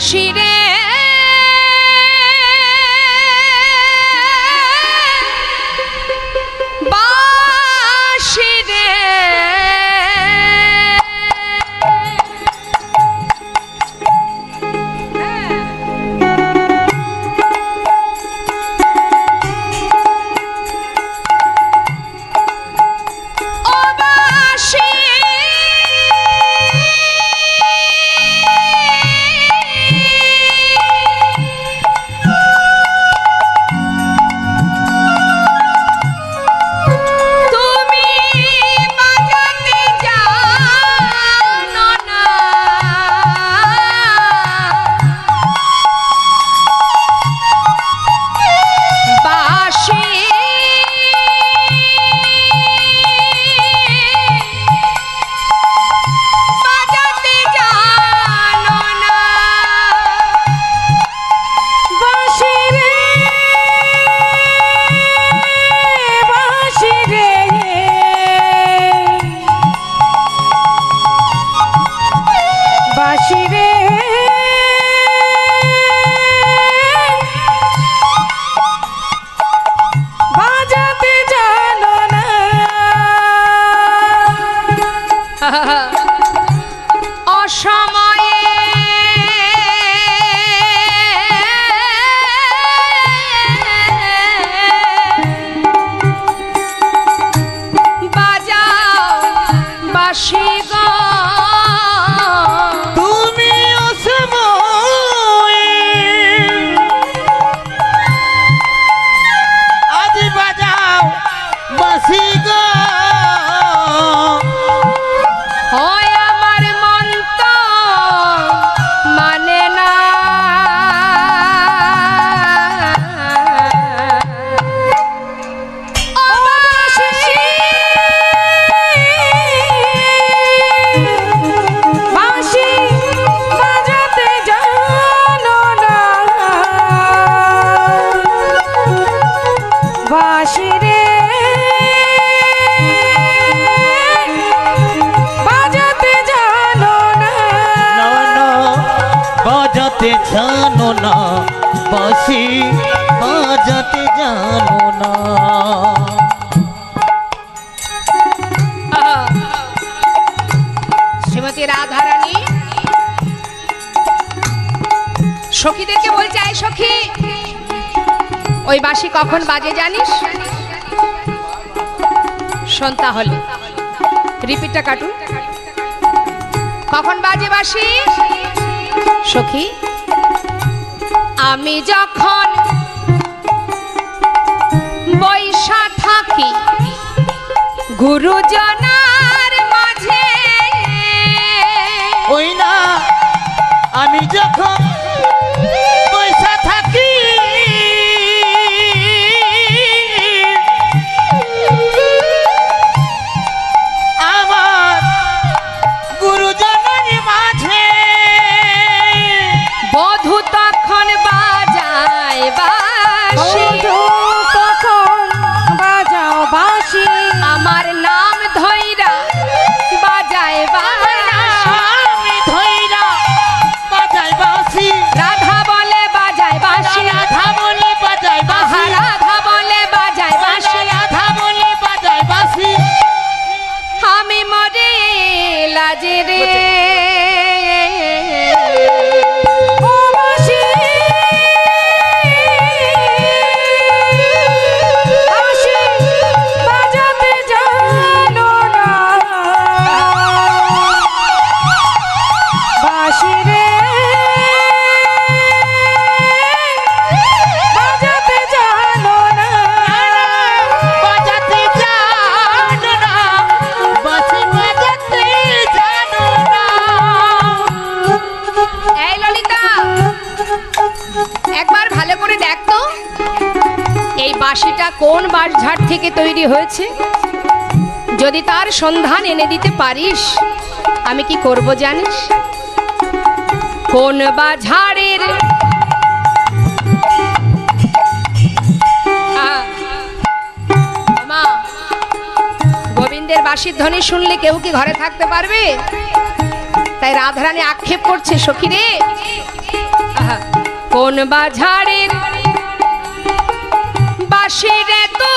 বাঁশি রে বাঁশি রে জানো না বাঁশি বাজাতে জানো না। শ্রীমতী রাধারানী সখীদেরকে বলছে, আয় সখী, ওই বাঁশি কখন বাজে জানিস? শোন তাহলে, রিপিটটা কাটুন। কখন বাজে বাঁশি? সখী, আমি যখন বৈশা থাকি গুরুজনার মাঝে, ওই না আমি যখন বৈশা থাকি আমার গুরুজনের মাঝে, বধূ তখন বাজায় বাঁশি, তখন বাজাও বাঁশি, আমার নাম ধইরা বাজায় আমি ধইরা বাজাই বাঁশি, রাধা বলে বাজায় বাঁশি, রাধা বলে বাজাই বাঁশি, রাধা বলে বাজায় বাঁশি, রাধা বলে বাজাই বাঁশি, আমি মরে লাজে রে। একবার ভালো করে দেখ তো এই বাঁশিটা কোন বাঁশঝাড় থেকে তৈরি হয়েছে। যদি তার সন্ধান এনে দিতে পারিস, আমি কি করব জানিস? কোন বাঁশঝাড়ের মা গোবিন্দের বাঁশির ধ্বনি শুনলে কেউ কি ঘরে থাকতে পারবে? তাই রাধারানী আক্ষেপ করছে, সখী রে কোন বাজারে বাঁশির তো